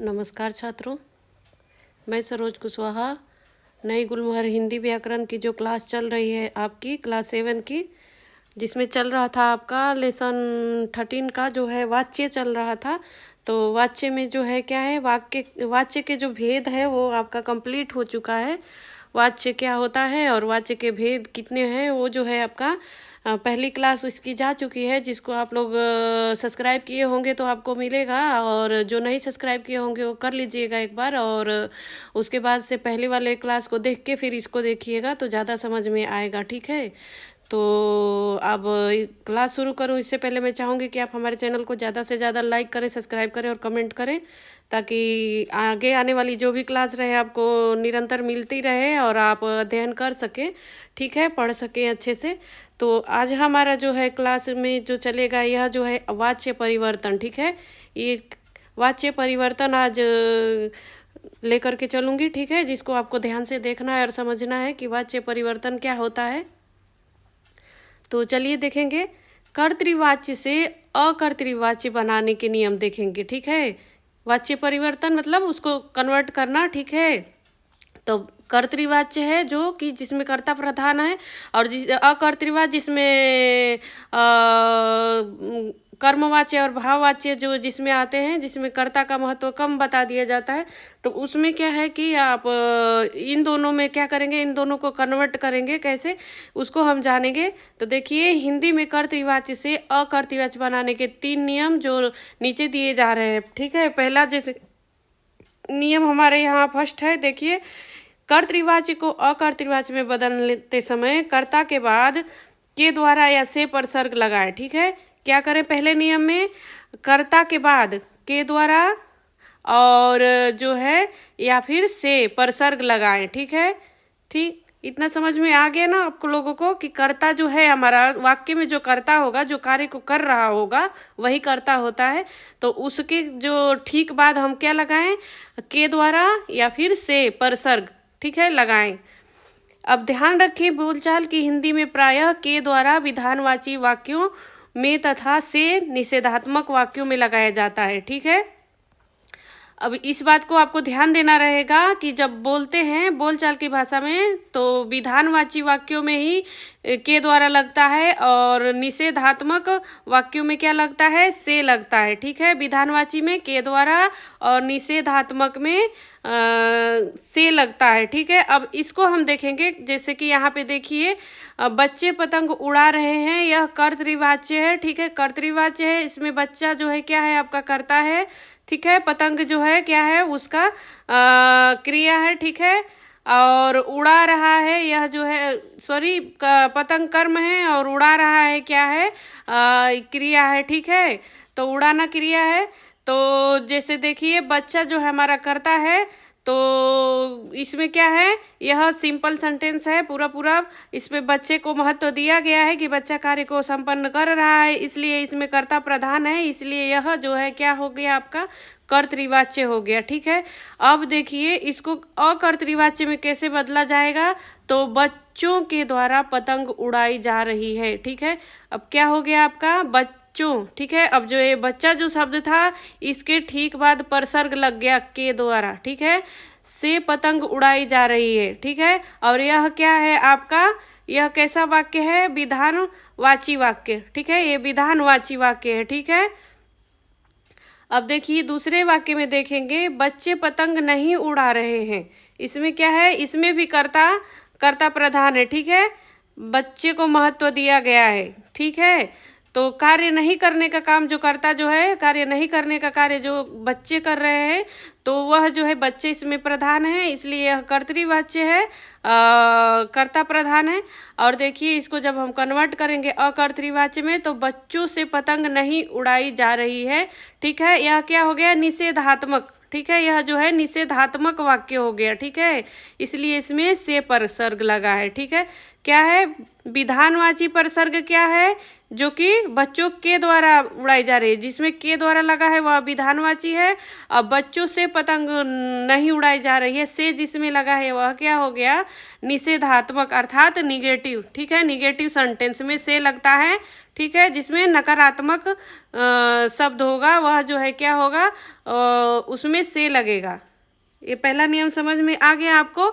नमस्कार छात्रों, मैं सरोज कुशवाहा। नई गुलमोहर हिंदी व्याकरण की जो क्लास चल रही है आपकी क्लास 7 की, जिसमें चल रहा था आपका लेसन 13 का जो है वाच्य चल रहा था। तो वाच्य में जो है क्या है, वाच्य के जो भेद है वो आपका कंप्लीट हो चुका है। वाच्य क्या होता है और वाच्य के भेद कितने हैं वो जो है आपका पहली क्लास इसकी जा चुकी है। जिसको आप लोग सब्सक्राइब किए होंगे तो आपको मिलेगा, और जो नहीं सब्सक्राइब किए होंगे वो कर लीजिएगा एक बार, और उसके बाद से पहले वाले क्लास को देख के फिर इसको देखिएगा तो ज़्यादा समझ में आएगा। ठीक है, तो अब क्लास शुरू करूं इससे पहले मैं चाहूँगी कि आप हमारे चैनल को ज़्यादा से ज़्यादा लाइक करें, सब्सक्राइब करें और कमेंट करें, ताकि आगे आने वाली जो भी क्लास रहे आपको निरंतर मिलती रहे और आप अध्ययन कर सकें। ठीक है, पढ़ सकें अच्छे से। तो आज हमारा जो है क्लास में जो चलेगा यह जो है वाच्य परिवर्तन। ठीक है, ये वाच्य परिवर्तन आज लेकर के चलूँगी। ठीक है, जिसको आपको ध्यान से देखना है और समझना है कि वाच्य परिवर्तन क्या होता है। तो चलिए देखेंगे। कर्तृवाच्य से अकर्तृवाच्य बनाने के नियम देखेंगे। ठीक है, वाच्य परिवर्तन मतलब उसको कन्वर्ट करना। ठीक है, तो कर्तृवाच्य है जो कि जिसमें कर्ता प्रधान है, और अकर्तृवाच्य जिसमें कर्मवाच्य और भाववाच्य जो जिसमें आते हैं, जिसमें कर्ता का महत्व कम बता दिया जाता है। तो उसमें क्या है कि आप इन दोनों में क्या करेंगे, इन दोनों को कन्वर्ट करेंगे कैसे, उसको हम जानेंगे। तो देखिए, हिंदी में कर्तृवाच्य से अकर्तृवाच्य बनाने के 3 नियम जो नीचे दिए जा रहे हैं। ठीक है, पहला जैसे नियम हमारे यहाँ फर्स्ट है, देखिए, कर्तृवाच्य को अकर्तृवाच्य में बदलते समय कर्ता के बाद के द्वारा या से पर सर्ग लगाए। ठीक है, क्या करें, पहले नियम में कर्ता के बाद के द्वारा और जो है या फिर से पर सर्ग लगाएं। ठीक है, ठीक, इतना समझ में आ गया ना आपको लोगों को कि कर्ता जो है हमारा वाक्य में जो कर्ता होगा, जो कार्य को कर रहा होगा वही कर्ता होता है। तो उसके जो ठीक बाद हम क्या लगाएं, के द्वारा या फिर से पर सर्ग, ठीक है, लगाएं। अब ध्यान रखें, बोलचाल की हिंदी में प्रायः के द्वारा विधानवाची वाक्यों में तथा से निषेधात्मक वाक्यों में लगाया जाता है। ठीक है, अब इस बात को आपको ध्यान देना रहेगा कि जब बोलते हैं बोलचाल की भाषा में तो विधानवाची वाक्यों में ही के द्वारा लगता है, और निषेधात्मक वाक्यों में क्या लगता है, से लगता है। ठीक है, विधानवाची में के द्वारा और निषेधात्मक में से लगता है। ठीक है, अब इसको हम देखेंगे। जैसे कि यहाँ पे देखिए, बच्चे पतंग उड़ा रहे हैं, यह कर्तृवाच्य है। ठीक है, कर्तृवाच्य है, इसमें बच्चा जो है क्या है, आपका कर्ता है। ठीक है, पतंग जो है क्या है, उसका क्रिया है। ठीक है, और उड़ा रहा है, यह जो है पतंग कर्म है और उड़ा रहा है क्या है, क्रिया है। ठीक है, तो उड़ाना क्रिया है। तो जैसे देखिए, बच्चा जो है हमारा कर्ता है, तो इसमें क्या है, यह सिंपल सेंटेंस है पूरा। इसमें बच्चे को महत्व दिया गया है कि बच्चा कार्य को संपन्न कर रहा है, इसलिए इसमें कर्ता प्रधान है, इसलिए यह जो है क्या हो गया, आपका कर्तृवाच्य हो गया। ठीक है, अब देखिए इसको अकर्तृवाच्य में कैसे बदला जाएगा, तो बच्चों के द्वारा पतंग उड़ाई जा रही है। ठीक है, अब क्या हो गया आपका, बच्चों। ठीक है, अब जो ये बच्चा जो शब्द था, इसके ठीक बाद परसर्ग लग गया के द्वारा। ठीक है, से पतंग उड़ाई जा रही है। ठीक है, और यह क्या है आपका, यह कैसा वाक्य है, विधानवाची वाक्य। ठीक है, ये विधानवाची वाक्य है। ठीक है, अब देखिए दूसरे वाक्य में देखेंगे, बच्चे पतंग नहीं उड़ा रहे हैं। इसमें क्या है, इसमें भी कर्ता प्रधान है। ठीक है, बच्चे को महत्व दिया गया है। ठीक है, तो कार्य नहीं करने का काम जो कर्ता जो है, कार्य नहीं करने का कार्य जो बच्चे कर रहे हैं, तो वह जो है बच्चे इसमें प्रधान है, इसलिए यह कर्तृवाच्य है, कर्ता प्रधान है। और देखिए इसको जब हम कन्वर्ट करेंगे अकर्तृवाच्य में, तो बच्चों से पतंग नहीं उड़ाई जा रही है। ठीक है, यह क्या हो गया, निषेधात्मक। ठीक है, यह जो है निषेधात्मक वाक्य हो गया। ठीक है, इसलिए इसमें से पर सर्ग लगा है। ठीक है, क्या है, विधानवाची पर सर्ग क्या है, जो कि बच्चों के द्वारा उड़ाई जा रही है, जिसमें के द्वारा लगा है वह विधानवाची है। अब बच्चों से पतंग नहीं उड़ाई जा रही है, से जिसमें लगा है वह क्या हो गया, निषेधात्मक अर्थात निगेटिव। ठीक है, निगेटिव सेंटेंस में से लगता है। ठीक है, जिसमें नकारात्मक शब्द होगा वह जो है क्या होगा, उसमें से लगेगा। ये पहला नियम समझ में आ गया आपको,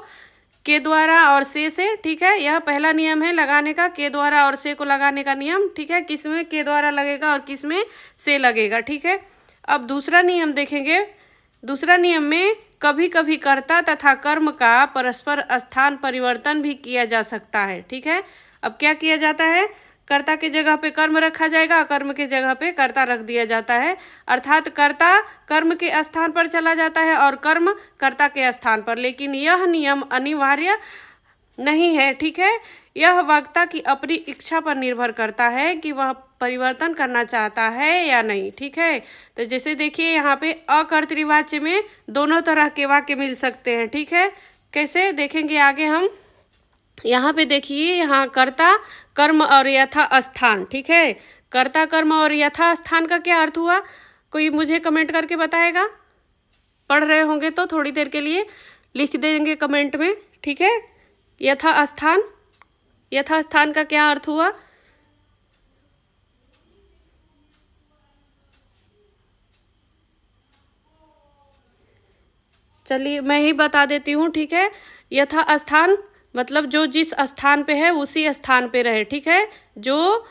के द्वारा और से। ठीक है, यह पहला नियम है लगाने का, के द्वारा और से को लगाने का नियम। ठीक है, किस में के द्वारा लगेगा और किस में से लगेगा। ठीक है, अब दूसरा नियम देखेंगे। दूसरा नियम में कभी कभी कर्ता तथा कर्म का परस्पर स्थान परिवर्तन भी किया जा सकता है। ठीक है, अब क्या किया जाता है, कर्ता के जगह पे कर्म रखा जाएगा, कर्म के जगह पे कर्ता रख दिया जाता है। अर्थात कर्ता कर्म के स्थान पर चला जाता है और कर्म कर्ता के स्थान पर। लेकिन यह नियम अनिवार्य नहीं है। ठीक है, यह वक्ता की अपनी इच्छा पर निर्भर करता है कि वह परिवर्तन करना चाहता है या नहीं। ठीक है, तो जैसे देखिए यहाँ पे अकर्तृवाच्य में दोनों तरह के वाक्य मिल सकते हैं। ठीक है, कैसे देखेंगे आगे हम। यहाँ पे देखिए, यहाँ कर्ता कर्म और यथा स्थान। ठीक है, कर्ता कर्म और यथा स्थान का क्या अर्थ हुआ, कोई मुझे कमेंट करके बताएगा। पढ़ रहे होंगे तो थोड़ी देर के लिए लिख देंगे कमेंट में। ठीक है, यथा स्थान, यथा स्थान का क्या अर्थ हुआ। चलिए मैं ही बता देती हूँ। ठीक है, यथा स्थान मतलब जो जिस स्थान पे है उसी स्थान पे रहे। ठीक है, जो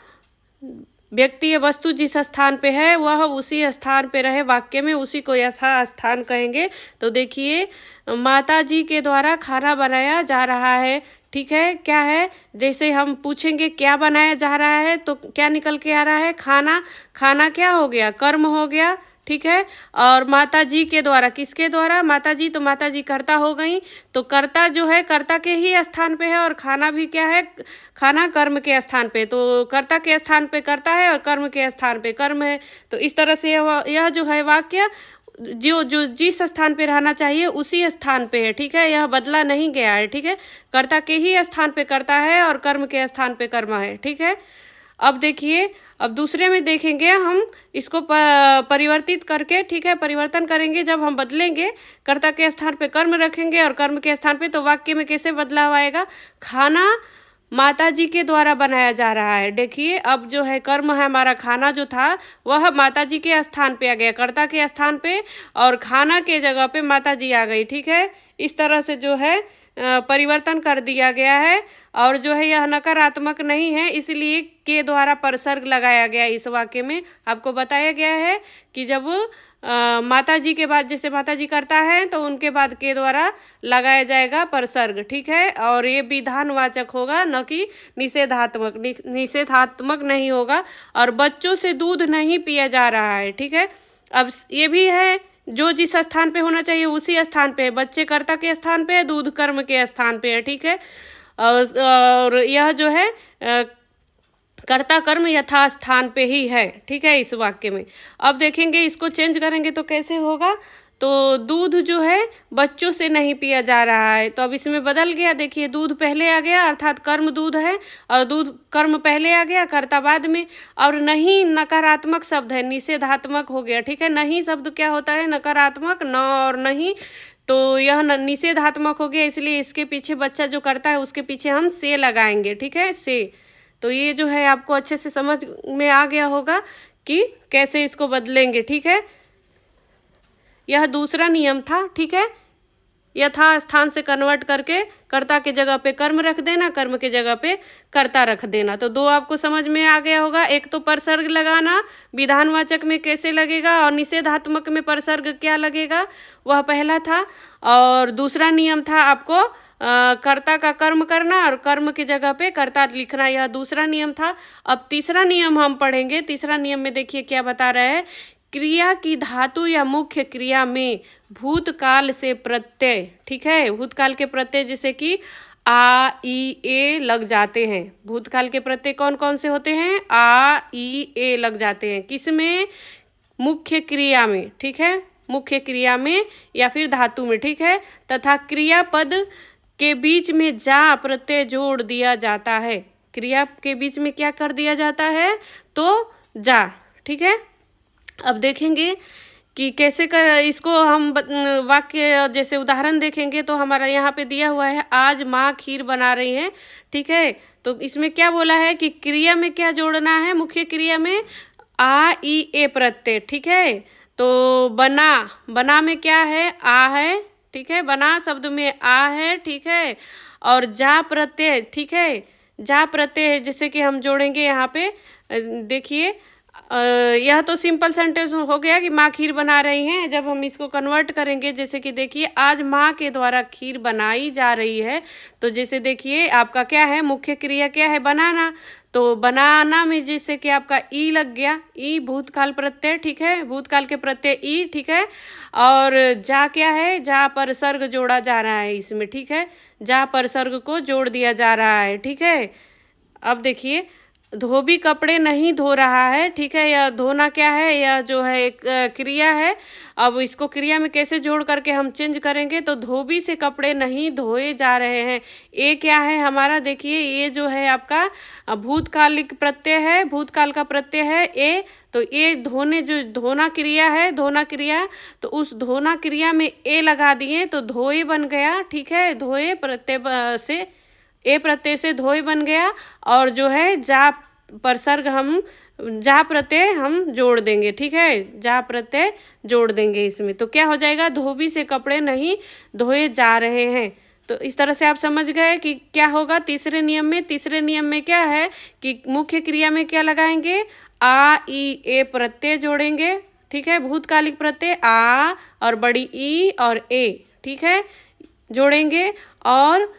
व्यक्ति या वस्तु जिस स्थान पे है वह उसी स्थान पे रहे, वाक्य में उसी को यथा स्थान कहेंगे। तो देखिए, माता जी के द्वारा खाना बनाया जा रहा है। ठीक है, क्या है, जैसे हम पूछेंगे क्या बनाया जा रहा है तो क्या निकल के आ रहा है, खाना। खाना क्या हो गया, कर्म हो गया। ठीक है, और माता जी के द्वारा, किसके द्वारा, माता जी, तो माता जी कर्ता हो गई। तो कर्ता जो है कर्ता के ही स्थान पे है और खाना भी क्या है, खाना कर्म के स्थान पे। तो कर्ता के स्थान पे कर्ता है और कर्म के स्थान पे कर्म है। तो इस तरह से यह जो है वाक्य जो जो जिस स्थान पे रहना चाहिए उसी स्थान पे है। ठीक है, यह बदला नहीं गया है। ठीक है, कर्ता के ही स्थान पे कर्ता है और कर्म के स्थान पे कर्म है। ठीक है, अब देखिए, अब दूसरे में देखेंगे हम इसको परिवर्तित करके। ठीक है, परिवर्तन करेंगे जब हम बदलेंगे, कर्ता के स्थान पे कर्म रखेंगे और कर्म के स्थान पे, तो वाक्य में कैसे बदलाव आएगा, खाना माता जी के द्वारा बनाया जा रहा है। देखिए, अब जो है कर्म है हमारा, खाना जो था वह माता जी के स्थान पे आ गया, कर्ता के स्थान पे, और खाना के जगह पे माता जी आ गई। ठीक है, इस तरह से जो है परिवर्तन कर दिया गया है। और जो है यह नकारात्मक नहीं है, इसलिए के द्वारा परसर्ग लगाया गया इस वाक्य में। आपको बताया गया है कि जब माता जी के बाद, जैसे माता जी करता है तो उनके बाद के द्वारा लगाया जाएगा परसर्ग। ठीक है, और ये विधानवाचक होगा, न कि निषेधात्मक। निषेधात्मक नहीं होगा। और बच्चों से दूध नहीं पिया जा रहा है। ठीक है, अब ये भी है, जो जिस स्थान पे होना चाहिए उसी स्थान पे है। बच्चे कर्ता के स्थान पे है, दूध कर्म के स्थान पे है। ठीक है, और यह जो है कर्ता कर्म यथा स्थान पे ही है। ठीक है, इस वाक्य में। अब देखेंगे इसको चेंज करेंगे तो कैसे होगा। तो दूध जो है बच्चों से नहीं पिया जा रहा है, तो अब इसमें बदल गया। देखिए, दूध पहले आ गया अर्थात कर्म दूध है, और दूध कर्म पहले आ गया, कर्ता बाद में। और नहीं नकारात्मक शब्द है, निषेधात्मक हो गया। ठीक है, नहीं शब्द क्या होता है, नकारात्मक, न और नहीं, तो यह निषेधात्मक हो गया, इसलिए इसके पीछे बच्चा जो करता है उसके पीछे हम से लगाएंगे। ठीक है, से। तो ये जो है आपको अच्छे से समझ में आ गया होगा कि कैसे इसको बदलेंगे। ठीक है, यह दूसरा नियम था। ठीक है, यथा स्थान से कन्वर्ट करके कर्ता के जगह पे कर्म रख देना, कर्म के जगह पे कर्ता रख देना। तो दो आपको समझ में आ गया होगा। एक तो परसर्ग लगाना विधानवाचक में कैसे लगेगा, और निषेधात्मक में परसर्ग क्या लगेगा, वह पहला था। और दूसरा नियम था आपको कर्ता का कर्म करना और कर्म की जगह पे कर्ता लिखना, यह दूसरा नियम था। अब तीसरा नियम हम पढ़ेंगे। तीसरा नियम में देखिए क्या बता रहा है, क्रिया की धातु या मुख्य क्रिया में भूतकाल से प्रत्यय। ठीक है, भूतकाल के प्रत्यय जैसे कि आ ई ए लग जाते हैं। भूतकाल के प्रत्यय कौन कौन से होते हैं, आ ई ए लग जाते हैं। किसमें, मुख्य क्रिया में। ठीक है, मुख्य क्रिया में या फिर धातु में। ठीक है, तथा क्रियापद के बीच में जा प्रत्यय जोड़ दिया जाता है। क्रिया के बीच में क्या कर दिया जाता है, तो जा। ठीक है, अब देखेंगे कि कैसे कर इसको हम वाक्य जैसे उदाहरण देखेंगे तो हमारा यहाँ पे दिया हुआ है आज माँ खीर बना रही हैं, ठीक है। तो इसमें क्या बोला है कि क्रिया में क्या जोड़ना है, मुख्य क्रिया में आ ई ए प्रत्यय, ठीक है। तो बना, बना में क्या है, आ है, ठीक है। बना शब्द में आ है, ठीक है। और जा प्रत्यय, ठीक है, जा प्रत्यय जैसे कि हम जोड़ेंगे यहाँ पे देखिए यह तो सिंपल सेंटेंस हो गया कि माँ खीर बना रही हैं। जब हम इसको कन्वर्ट करेंगे जैसे कि देखिए आज माँ के द्वारा खीर बनाई जा रही है, तो जैसे देखिए आपका क्या है, मुख्य क्रिया क्या है, बनाना। तो बनाना में जैसे कि आपका ई लग गया, ई भूतकाल प्रत्यय, ठीक है, भूतकाल के प्रत्यय ई, ठीक है। और जा क्या है, जा पर सर्ग जोड़ा जा रहा है इसमें, ठीक है, जा पर सर्ग को जोड़ दिया जा रहा है, ठीक है। अब देखिए धोबी कपड़े नहीं धो रहा है, ठीक है। यह धोना क्या है, यह जो है एक क्रिया है। अब इसको क्रिया में कैसे जोड़ करके हम चेंज करेंगे, तो धोबी से कपड़े नहीं धोए जा रहे हैं। ये क्या है हमारा, देखिए ये जो है आपका भूतकालिक प्रत्यय है, भूतकाल का प्रत्यय है ए। तो ये धोने, जो धोना क्रिया है, धोना क्रिया, तो उस धोना क्रिया में ए लगा दिए तो धोए बन गया, ठीक है। धोए प्रत्यय से, ए प्रत्यय से धोए बन गया। और जो है जा परसर्ग हम, जा प्रत्यय हम जोड़ देंगे, ठीक है, जा प्रत्यय जोड़ देंगे इसमें, तो क्या हो जाएगा, धोबी से कपड़े नहीं धोए जा रहे हैं। तो इस तरह से आप समझ गए कि क्या होगा तीसरे नियम में। तीसरे नियम में क्या है कि मुख्य क्रिया में क्या लगाएंगे, आ ई ए प्रत्यय जोड़ेंगे, ठीक है, भूतकालिक प्रत्यय आ और बड़ी ई और ए, ठीक है, जोड़ेंगे। और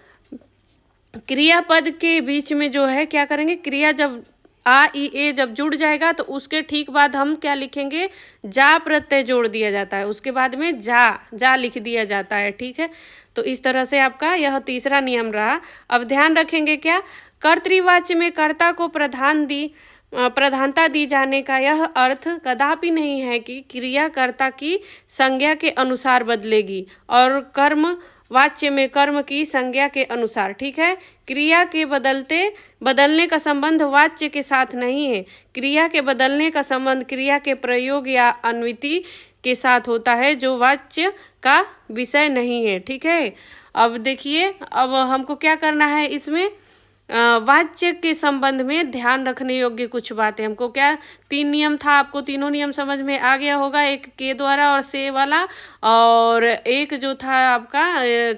क्रियापद के बीच में जो है क्या करेंगे, क्रिया जब आ ई ए जब जुड़ जाएगा तो उसके ठीक बाद हम क्या लिखेंगे, जा प्रत्यय जोड़ दिया जाता है, उसके बाद में जा लिख दिया जाता है, ठीक है। तो इस तरह से आपका यह तीसरा नियम रहा। अब ध्यान रखेंगे क्या, कर्तृवाच्य में कर्ता को प्रधानता दी जाने का यह अर्थ कदापि नहीं है कि क्रिया कर्ता की संज्ञा के अनुसार बदलेगी और कर्म वाच्य में कर्म की संज्ञा के अनुसार, ठीक है। क्रिया के बदलने का संबंध वाच्य के साथ नहीं है। क्रिया के बदलने का संबंध क्रिया के प्रयोग या अन्विति के साथ होता है जो वाच्य का विषय नहीं है, ठीक है। अब देखिए, अब हमको क्या करना है इसमें, वाच्य के संबंध में ध्यान रखने योग्य कुछ बातें। हमको क्या, 3 नियम था, आपको तीनों नियम समझ में आ गया होगा, एक के द्वारा और से वाला, और एक जो था आपका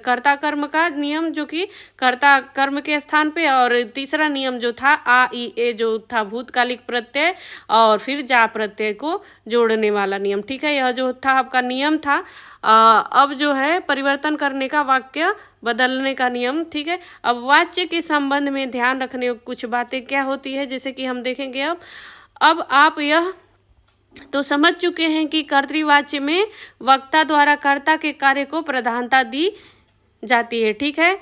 कर्ता कर्म का नियम जो कि कर्ता कर्म के स्थान पे, और तीसरा नियम जो था आ ई ए जो था भूतकालिक प्रत्यय और फिर जा प्रत्यय को जोड़ने वाला नियम, ठीक है। यह जो था आपका नियम था। अब जो है परिवर्तन करने का, वाक्य बदलने का नियम, ठीक है। अब वाच्य के संबंध में ध्यान रखने कुछ बातें क्या होती है, जैसे कि हम देखेंगे। अब आप यह तो समझ चुके हैं कि कर्तृवाच्य में वक्ता द्वारा कर्ता के कार्य को प्रधानता दी जाती है, ठीक है।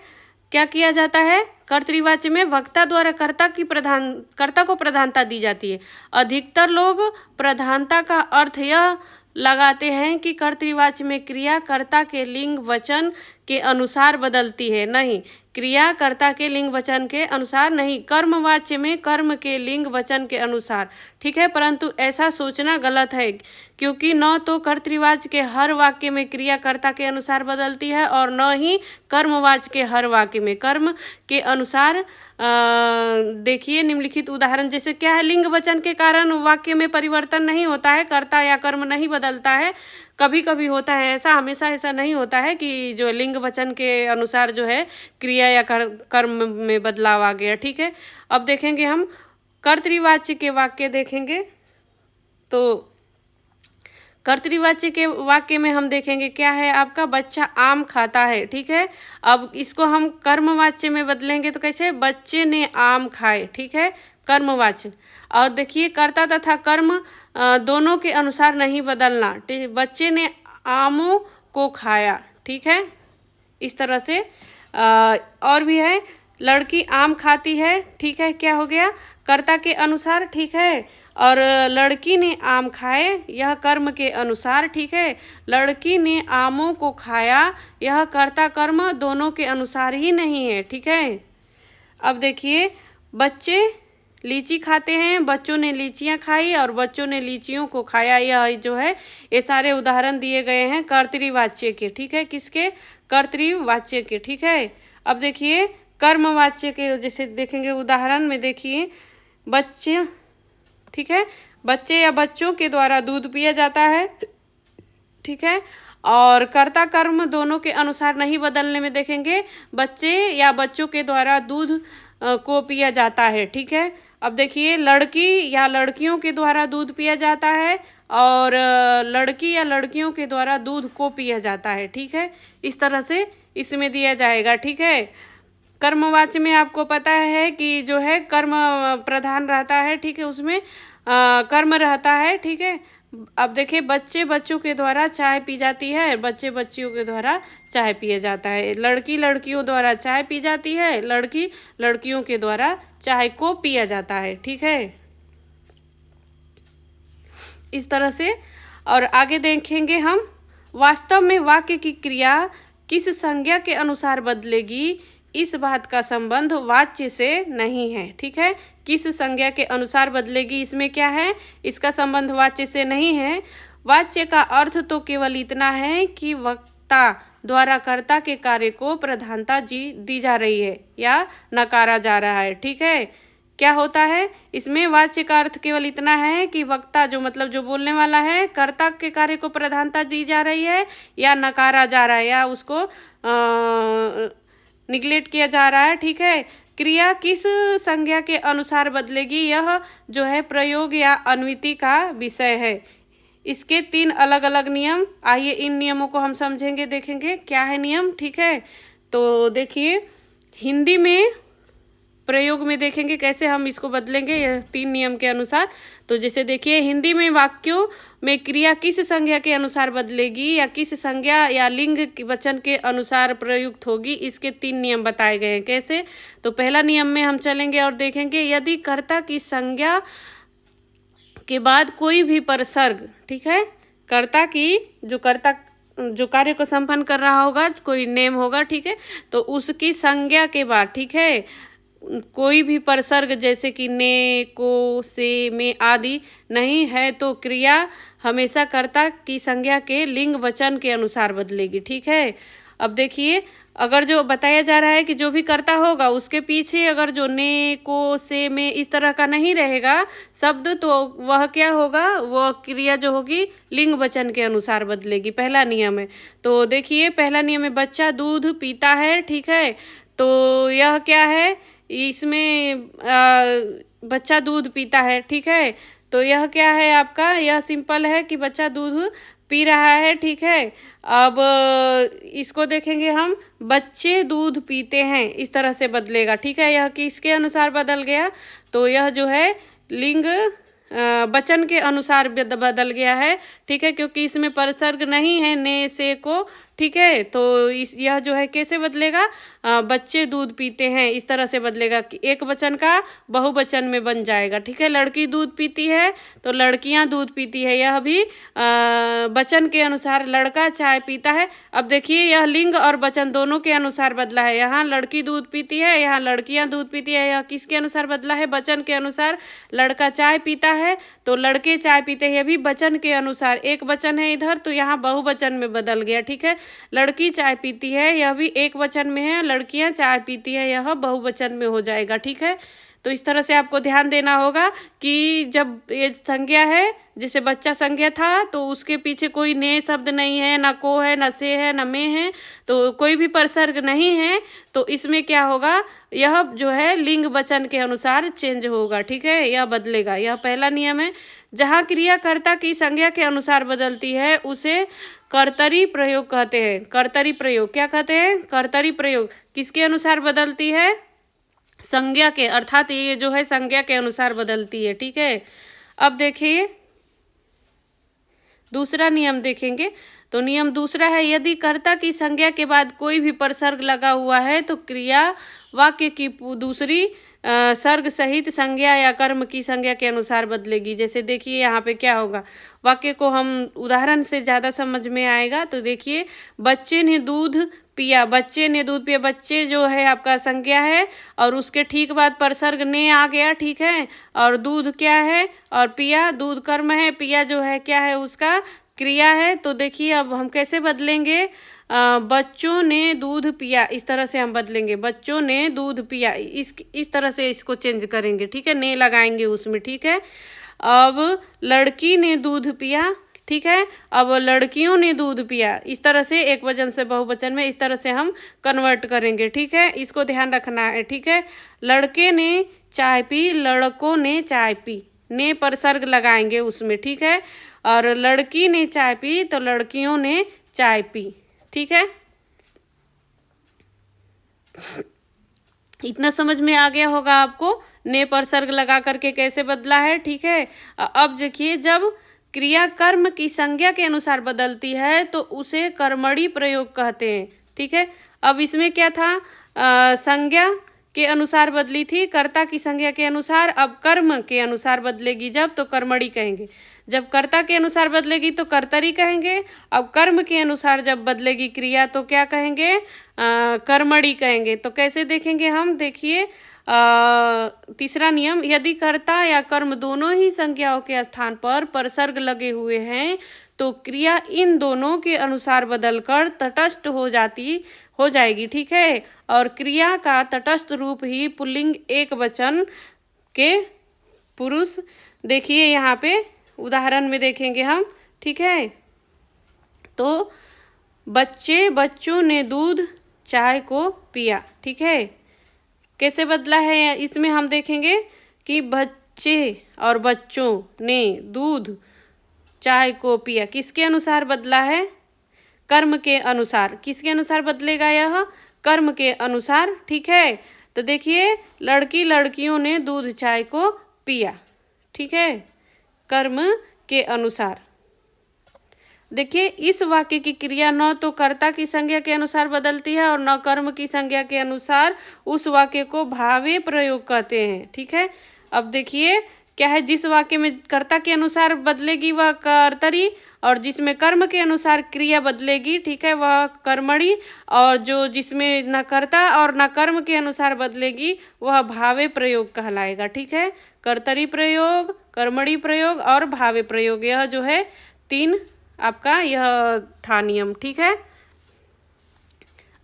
क्या किया जाता है, कर्तृवाच्य में वक्ता द्वारा कर्ता को प्रधानता दी जाती है। अधिकतर लोग प्रधानता का अर्थ यह लगाते हैं कि कर्तृवाच्य में क्रिया कर्ता के लिंग वचन के अनुसार बदलती है। नहीं, क्रिया कर्ता के लिंग वचन के अनुसार नहीं, कर्मवाच्य में कर्म के लिंग वचन के अनुसार, ठीक है। परंतु ऐसा सोचना गलत है, क्योंकि न तो कर्तृवाच्य के हर वाक्य में क्रिया कर्ता के अनुसार बदलती है और न ही कर्मवाच्य के हर वाक्य में कर्म के अनुसार। देखिए निम्नलिखित उदाहरण, जैसे क्या है, लिंग वचन के कारण वाक्य में परिवर्तन नहीं होता है, कर्ता या कर्म नहीं बदलता है। कभी कभी होता है ऐसा, हमेशा ऐसा नहीं होता है कि जो लिंग वचन के अनुसार जो है क्रिया या कर्म में बदलाव आ गया, ठीक है। अब देखेंगे हम कर्तृवाच्य के वाक्य देखेंगे, तो कर्तृवाच्य के वाक्य में हम देखेंगे क्या है, आपका बच्चा आम खाता है, ठीक है। अब इसको हम कर्मवाच्य में बदलेंगे तो कैसे, बच्चे ने आम खाए, ठीक है, कर्मवाच्य। और देखिए कर्ता तथा कर्म दोनों के अनुसार नहीं बदलना, बच्चे ने आमों को खाया, ठीक है। इस तरह से और भी है, लड़की आम खाती है, ठीक है, क्या हो गया, कर्ता के अनुसार, ठीक है। और लड़की ने आम खाए, यह कर्म के अनुसार, ठीक है। लड़की ने आमों को खाया, यह कर्ता कर्म दोनों के अनुसार ही नहीं है, ठीक है। अब देखिए बच्चे लीची खाते हैं, बच्चों ने लीचियां खाई और बच्चों ने लीचियों को खाया। यह जो है ये सारे उदाहरण दिए गए हैं कर्तृवाच्य के, ठीक है, किसके, कर्तृवाच्य के, ठीक है। अब देखिए कर्मवाच्य के, जैसे देखेंगे उदाहरण में, देखिए बच्चे, ठीक है, बच्चे या बच्चों के द्वारा दूध पिया जाता है, ठीक है, और कर्ता कर्म दोनों के अनुसार नहीं बदलने में देखेंगे बच्चे या बच्चों के द्वारा दूध को पिया जाता है, ठीक है। अब देखिए लड़की या लड़कियों के द्वारा दूध पिया जाता है और लड़की या लड़कियों के द्वारा दूध को पिया जाता है, ठीक है। इस तरह से इसमें दिया जाएगा, ठीक है। कर्मवाच्य में आपको पता है कि जो है कर्म प्रधान रहता है, ठीक है, उसमें कर्म रहता है, ठीक है। अब देखिए बच्चे बच्चों के द्वारा चाय पी जाती है, बच्चे बच्चियों के द्वारा चाय पिया जाता है। लड़की लड़कियों द्वारा चाय पी जाती है, लड़की लड़कियों के द्वारा चाय को पिया जाता है, ठीक है। इस तरह से और आगे देखेंगे हम, वास्तव में वाक्य की क्रिया किस संज्ञा के अनुसार बदलेगी, इस बात का संबंध वाच्य से नहीं है, ठीक है। किस संज्ञा के अनुसार बदलेगी, इसमें क्या है, इसका संबंध वाच्य से नहीं है। वाच्य का अर्थ तो केवल इतना है कि वक्ता द्वारा कर्ता के कार्य को प्रधानता दी जा रही है या नकारा जा रहा है, ठीक है। क्या होता है इसमें, वाच्य का अर्थ केवल इतना है कि वक्ता जो मतलब जो बोलने वाला है, कर्ता के कार्य को प्रधानता दी जा रही है या नकारा जा रहा है या उसको निगलेक्ट किया जा रहा है, ठीक है। क्रिया किस संज्ञा के अनुसार बदलेगी, यह जो है प्रयोग या अन्विति का विषय है। इसके 3 अलग अलग नियम, आइए इन नियमों को हम समझेंगे, देखेंगे क्या है नियम, ठीक है। तो देखिए हिंदी में प्रयोग में देखेंगे कैसे हम इसको बदलेंगे, यह 3 नियम के अनुसार। तो जैसे देखिए हिंदी में वाक्यों में क्रिया किस संज्ञा के अनुसार बदलेगी या किस संज्ञा या लिंग वचन के अनुसार प्रयुक्त होगी, इसके 3 नियम बताए गए हैं। कैसे, तो पहला नियम में हम चलेंगे और देखेंगे, यदि कर्ता की संज्ञा के बाद कोई भी परसर्ग, ठीक है, कर्ता की जो कार्य को संपन्न कर रहा होगा, कोई नेम होगा, ठीक है, तो उसकी संज्ञा के बाद, ठीक है, कोई भी परसर्ग जैसे कि ने, को, से, में आदि नहीं है तो क्रिया हमेशा कर्ता की संज्ञा के लिंग वचन के अनुसार बदलेगी, ठीक है। अब देखिए अगर जो बताया जा रहा है कि जो भी कर्ता होगा उसके पीछे अगर जो ने, को, से, में इस तरह का नहीं रहेगा शब्द, तो वह क्या होगा, वह क्रिया जो होगी लिंग वचन के अनुसार बदलेगी। पहला नियम है। तो देखिए पहला नियम है, बच्चा दूध पीता है, ठीक है, तो यह क्या है, इसमें बच्चा दूध पीता है, ठीक है, तो यह क्या है आपका, यह सिंपल है कि बच्चा दूध पी रहा है, ठीक है। अब इसको देखेंगे हम, बच्चे दूध पीते हैं, इस तरह से बदलेगा, ठीक है। यह किसके अनुसार बदल गया, तो यह जो है लिंग वचन के अनुसार बदल गया है, ठीक है, क्योंकि इसमें परसर्ग नहीं है ने, से, को, ठीक है। तो यह जो है कैसे बदलेगा, बच्चे दूध पीते हैं, इस तरह से बदलेगा कि एक वचन का बहुवचन में बन जाएगा, ठीक है। लड़की दूध पीती है तो लड़कियां दूध पीती है, यह भी वचन के अनुसार। लड़का चाय पीता है, अब देखिए यह लिंग और वचन दोनों के अनुसार बदला है। यहाँ लड़की दूध पीती है, यहाँ लड़कियां दूध पीती है, यह किसके अनुसार बदला है, वचन के अनुसार। लड़का चाय पीता है तो लड़के चाय पीते हैं, यह भी वचन के अनुसार। एक वचन है इधर तो यहाँ बहुवचन में बदल गया, ठीक है। लड़की चाय पीती है, यह भी एक वचन में है, लड़कियां चाय पीती है, यह बहुवचन में हो जाएगा, ठीक है। तो इस तरह से आपको ध्यान देना होगा कि जब ये संज्ञा है, जैसे बच्चा संज्ञा था तो उसके पीछे कोई ने शब्द नहीं है, ना को है, ना से है, ना में है, तो कोई भी परसर्ग नहीं है, तो इसमें क्या होगा, यह जो है लिंग वचन के अनुसार चेंज होगा, ठीक है, यह बदलेगा। यह पहला नियम है। जहाँ क्रियाकर्ता की संज्ञा के अनुसार बदलती है उसे कर्तरी प्रयोग कहते हैं। कर्तरी प्रयोग क्या कहते हैं, कर्तरी प्रयोग किसके अनुसार बदलती है, संज्ञा के, अर्थात ये जो है संज्ञा के अनुसार बदलती है, ठीक है। अब देखिए दूसरा नियम देखेंगे, तो नियम दूसरा है, यदि कर्ता की संज्ञा के बाद कोई भी परसर्ग लगा हुआ है तो क्रिया वाक्य की दूसरी सर्ग सहित संज्ञा या कर्म की संज्ञा के अनुसार बदलेगी। जैसे देखिए यहाँ पे क्या होगा, वाक्य को हम उदाहरण से ज़्यादा समझ में आएगा। तो देखिए, बच्चे ने दूध पिया, बच्चे ने दूध पिया, बच्चे जो है आपका संज्ञा है और उसके ठीक बाद परसर्ग ने आ गया, ठीक है। और दूध क्या है, और पिया, दूध कर्म है, पिया जो है क्या है, उसका क्रिया है। तो देखिए अब हम कैसे बदलेंगे, बच्चों ने दूध पिया, इस तरह से हम बदलेंगे, बच्चों ने दूध पिया, इस तरह से इसको चेंज करेंगे, ठीक है, ने लगाएंगे उसमें, ठीक है। अब लड़की ने दूध पिया, ठीक है, अब लड़कियों ने दूध पिया, इस तरह से एक वचन से बहुवचन में इस तरह से हम कन्वर्ट करेंगे, ठीक है। इसको ध्यान रखना है, ठीक है। लड़के ने चाय पी, लड़कों ने चाय पी, ने पर सर्ग लगाएंगे उसमें, ठीक है। और लड़की ने चाय पी तो लड़कियों ने चाय पी, ठीक है। इतना समझ में आ गया होगा आपको, ने पर सर्ग लगा करके कैसे बदला है, ठीक है। अब देखिए, जब क्रिया कर्म की संज्ञा के अनुसार बदलती है तो उसे कर्मणी प्रयोग कहते हैं, ठीक है। अब इसमें क्या था, संज्ञा के अनुसार बदली थी, कर्ता की संज्ञा के अनुसार। अब कर्म के अनुसार बदलेगी जब, तो कर्मणी कहेंगे। जब कर्ता के अनुसार बदलेगी तो कर्तरी कहेंगे। अब कर्म के अनुसार जब बदलेगी क्रिया तो क्या कहेंगे, कर्मणी कहेंगे। तो कैसे देखेंगे हम, देखिए तीसरा नियम, यदि कर्ता या कर्म दोनों ही संज्ञाओं के स्थान पर परसर्ग लगे हुए हैं तो क्रिया इन दोनों के अनुसार बदलकर तटस्थ हो जाएगी, ठीक है। और क्रिया का तटस्थ रूप ही पुल्लिंग एक वचन के पुरुष, देखिए यहाँ पे उदाहरण में देखेंगे हम, ठीक है। तो बच्चों ने दूध चाय को पिया, ठीक है। कैसे बदला है, इसमें हम देखेंगे कि बच्चे और बच्चों ने दूध चाय को पिया, किसके अनुसार बदला है, कर्म के अनुसार। किसके अनुसार बदलेगा यह, कर्म के अनुसार, ठीक है। तो देखिए, लड़कियों ने दूध चाय को पिया, ठीक है, कर्म के अनुसार। देखिए, इस वाक्य की क्रिया न तो कर्ता की संज्ञा के अनुसार बदलती है और न कर्म की संज्ञा के अनुसार। उस वाक्य को भावे प्रयोग कहते हैं, ठीक है। अब देखिए क्या है, जिस वाक्य में कर्ता के अनुसार बदलेगी वह कर्तरी, और जिसमें कर्म के अनुसार क्रिया बदलेगी, ठीक है, वह कर्मणी, और जो जिसमें न कर्ता और न कर्म के अनुसार बदलेगी वह भावे प्रयोग कहलाएगा, ठीक है। कर्तरी प्रयोग, कर्मणी प्रयोग और भावे प्रयोग, यह जो है 3 आपका यह था नियम, ठीक है।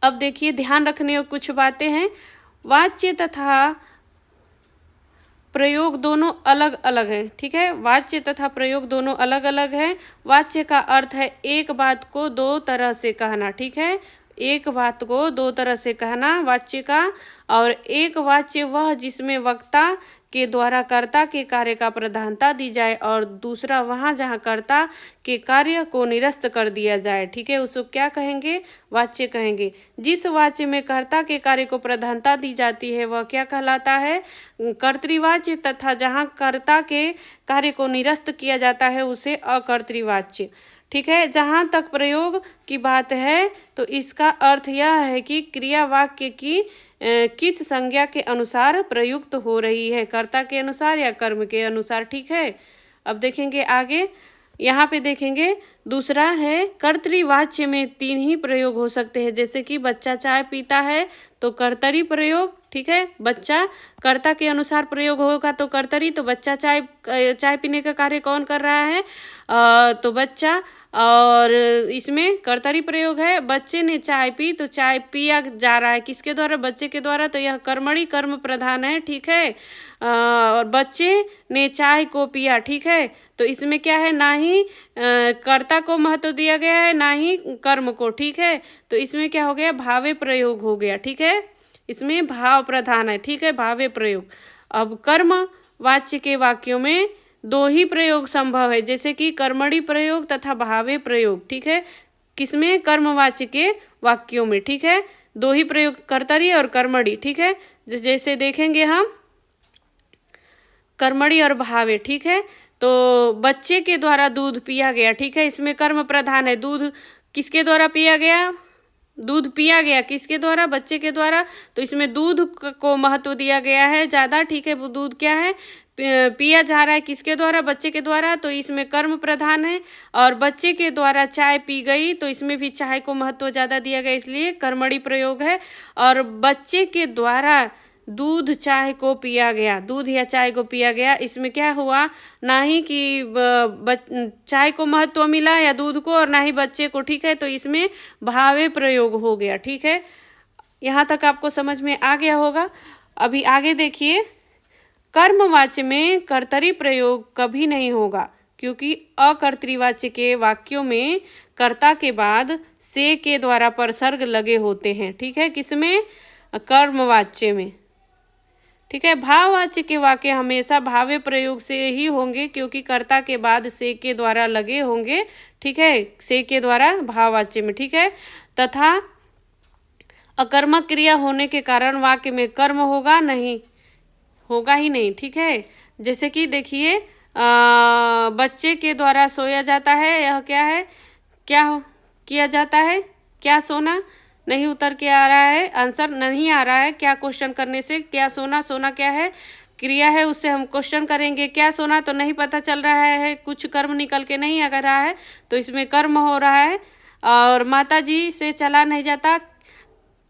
अब देखिए, ध्यान रखने की कुछ बातें हैं। वाच्य तथा प्रयोग दोनों अलग अलग हैं, ठीक है। वाच्य तथा प्रयोग दोनों अलग अलग हैं। वाच्य का अर्थ है एक बात को 2 तरह से कहना, ठीक है, एक बात को 2 तरह से कहना वाच्य का। और एक वाच्य वह जिसमें वक्ता के द्वारा कर्ता के कार्य का प्रधानता दी जाए, और दूसरा वहाँ जहाँ कर्ता के कार्य को निरस्त कर दिया जाए, ठीक है, उसको क्या कहेंगे, वाच्य कहेंगे। जिस वाच्य में कर्ता के कार्य को प्रधानता दी जाती है वह क्या कहलाता है, कर्तृवाच्य, तथा जहाँ कर्ता के कार्य को निरस्त किया जाता है उसे अकर्तृवाच्य, ठीक है। जहाँ तक प्रयोग की बात है तो इसका अर्थ यह है कि क्रिया वाक्य की किस संज्ञा के अनुसार प्रयुक्त हो रही है, कर्ता के अनुसार या कर्म के अनुसार, ठीक है। अब देखेंगे आगे, यहाँ पे देखेंगे दूसरा है, कर्तृवाच्य में 3 ही प्रयोग हो सकते हैं। जैसे कि बच्चा चाय पीता है तो कर्तरी प्रयोग, ठीक है, बच्चा कर्ता के अनुसार प्रयोग होगा तो कर्तरी, तो बच्चा चाय पीने का कार्य कौन कर रहा है, तो बच्चा, और इसमें कर्तरी प्रयोग है। बच्चे ने चाय पी तो चाय पिया जा रहा है किसके द्वारा, बच्चे के द्वारा, तो यह कर्मणी कर्म प्रधान है, ठीक है। और बच्चे ने चाय को पिया, ठीक है, तो इसमें क्या है, ना ही कर्ता को महत्व दिया गया है ना ही कर्म को, ठीक है। तो इसमें क्या हो गया, भावे प्रयोग हो गया, ठीक है, इसमें भाव प्रधान है, ठीक है, भावे प्रयोग। अब कर्म वाच्य के वाक्यों में 2 ही प्रयोग संभव है, जैसे कि कर्मणी प्रयोग तथा भावे प्रयोग, ठीक है, किसमें, कर्मवाच्य के वाक्यों में, ठीक है, 2 ही प्रयोग, कर्तरी और कर्मणी, ठीक है। जैसे देखेंगे हम कर्मणी और भावे, ठीक है। तो बच्चे के द्वारा दूध पिया गया, ठीक है, इसमें कर्म प्रधान है, दूध किसके द्वारा पिया गया, दूध पिया गया किसके द्वारा, बच्चे के द्वारा, तो इसमें दूध को महत्व दिया गया है ज़्यादा, ठीक है। वो दूध क्या है, पिया जा रहा है किसके द्वारा, बच्चे के द्वारा, तो इसमें कर्म प्रधान है। और बच्चे के द्वारा चाय पी गई, तो इसमें भी चाय को महत्व ज़्यादा दिया गया, इसलिए कर्मणी प्रयोग है। और बच्चे के द्वारा दूध चाय को पिया गया, दूध या चाय को पिया गया, इसमें क्या हुआ, ना ही कि चाय को महत्व मिला या दूध को, और ना ही बच्चे को, ठीक है। तो इसमें भावे प्रयोग हो गया, ठीक है। यहाँ तक आपको समझ में आ गया होगा। अभी आगे देखिए, कर्मवाच्य में कर्तरी प्रयोग कभी नहीं होगा, क्योंकि अकर्तृवाच्य के वाक्यों में कर्ता के बाद से के द्वारा परसर्ग लगे होते हैं, ठीक है। किसमें, कर्मवाच्य में, ठीक है। भाववाच्य के वाक्य हमेशा भावे प्रयोग से ही होंगे, क्योंकि कर्ता के बाद से के द्वारा लगे होंगे, ठीक है, से के द्वारा भाववाच्य में, ठीक है। तथा अकर्मक क्रिया होने के कारण वाक्य में कर्म होगा नहीं, होगा ही नहीं, ठीक है। जैसे कि देखिए, बच्चे के द्वारा सोया जाता है, यह क्या है, क्या किया जाता है, क्या सोना, नहीं उतर के आ रहा है, आंसर नहीं आ रहा है, क्या क्वेश्चन करने से, क्या सोना, सोना क्या है, क्रिया है, उससे हम क्वेश्चन करेंगे, क्या सोना, तो नहीं पता चल रहा है, कुछ कर्म निकल के नहीं आ रहा है, तो इसमें कर्म हो रहा है। और माता जी से चला नहीं जाता,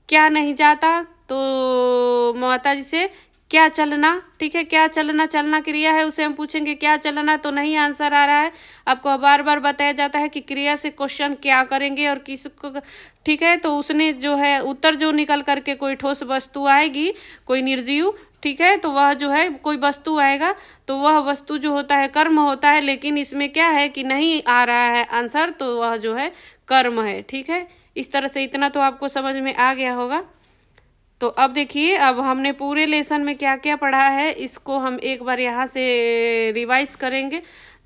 क्या नहीं जाता, तो माता जी से क्या चलना, ठीक है, क्या चलना, चलना क्रिया है, उसे हम पूछेंगे क्या चलना, तो नहीं आंसर आ रहा है। आपको बार बार बताया जाता है कि क्रिया से क्वेश्चन क्या करेंगे और किसको, ठीक है। तो उसने जो है उत्तर जो निकल करके कोई ठोस वस्तु आएगी, कोई निर्जीव, ठीक है, तो वह जो है कोई वस्तु आएगा, तो वह वस्तु जो होता है कर्म होता है। लेकिन इसमें क्या है कि नहीं आ रहा है आंसर, तो वह जो है कर्म है, ठीक है। इस तरह से इतना तो आपको समझ में आ गया होगा। तो अब देखिए, अब हमने पूरे लेसन में क्या क्या पढ़ा है, इसको हम एक बार यहाँ से रिवाइज करेंगे।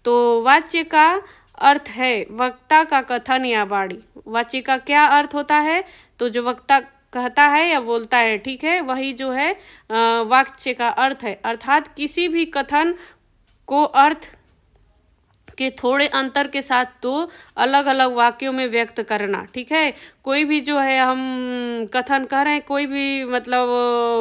तो वाच्य का अर्थ है वक्ता का कथन या वाणी। वाच्य का क्या अर्थ होता है, तो जो वक्ता कहता है या बोलता है, ठीक है, वही जो है वाच्य का अर्थ है। अर्थात किसी भी कथन को अर्थ के थोड़े अंतर के साथ तो अलग अलग वाक्यों में व्यक्त करना, ठीक है। कोई भी जो है हम कथन कर रहे हैं, कोई भी मतलब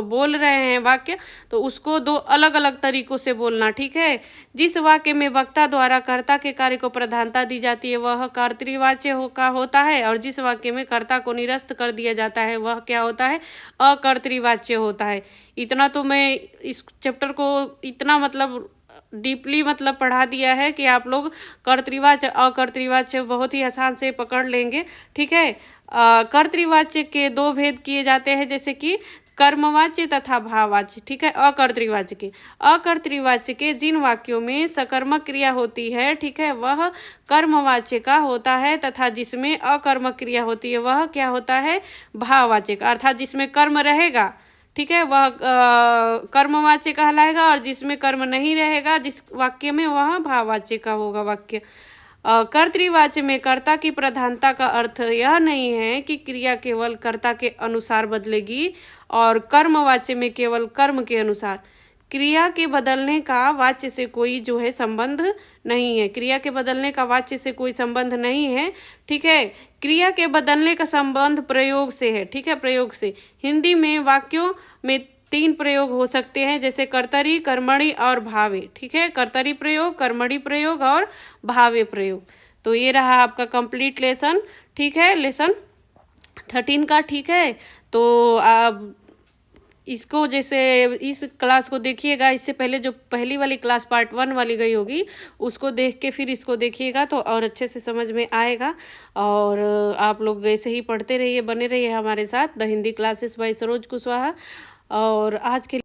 बोल रहे हैं वाक्य, तो उसको दो अलग अलग तरीकों से बोलना, ठीक है। जिस वाक्य में वक्ता द्वारा कर्ता के कार्य को प्रधानता दी जाती है वह कर्तृवाच्य का होता है, और जिस वाक्य में कर्ता को निरस्त कर दिया जाता है वह क्या होता है, अकर्तृवाच्य होता है। इतना तो मैं इस चैप्टर को इतना मतलब डीपली मतलब पढ़ा दिया है कि आप लोग कर्तृवाच्य अकर्तृवाच्य बहुत ही आसान से पकड़ लेंगे, ठीक है। कर्तृवाच्य के दो भेद किए जाते हैं, जैसे कि कर्मवाच्य तथा भाववाच्य, ठीक है। अकर्तृवाच्य के जिन वाक्यों में सकर्मक क्रिया होती है, ठीक है, वह कर्मवाच्य का होता है, तथा जिसमें अकर्मक क्रिया होती है वह क्या होता है, भाववाच्य का। अर्थात जिसमें कर्म रहेगा, ठीक है, वह कर्मवाच्य कहलाएगा, और जिसमें कर्म नहीं रहेगा जिस वाक्य में, वह भाववाच्य का होगा वाक्य। कर्तृवाच्य में कर्ता की प्रधानता का अर्थ यह नहीं है कि क्रिया केवल कर्ता के अनुसार बदलेगी, और कर्मवाच्य में केवल कर्म के अनुसार। क्रिया के बदलने का वाच्य से कोई जो है संबंध नहीं है, क्रिया के बदलने का वाच्य से कोई संबंध नहीं है, ठीक है। क्रिया के बदलने का संबंध प्रयोग से है, ठीक है, प्रयोग से। हिंदी में वाक्यों में 3 प्रयोग हो सकते हैं, जैसे कर्तरी, कर्मणि और भावे, ठीक है। कर्तरी प्रयोग, कर्मणि प्रयोग और भावे प्रयोग। तो ये रहा आपका कंप्लीट लेसन, ठीक है, लेसन 13 का, ठीक है। तो आप इसको जैसे इस क्लास को देखिएगा, इससे पहले जो पहली वाली क्लास पार्ट 1 वाली गई होगी उसको देख के फिर इसको देखिएगा, तो और अच्छे से समझ में आएगा। और आप लोग ऐसे ही पढ़ते रहिए, बने रहिए हमारे साथ, the Hindi classes bye Saroj Kushwaha. और आज के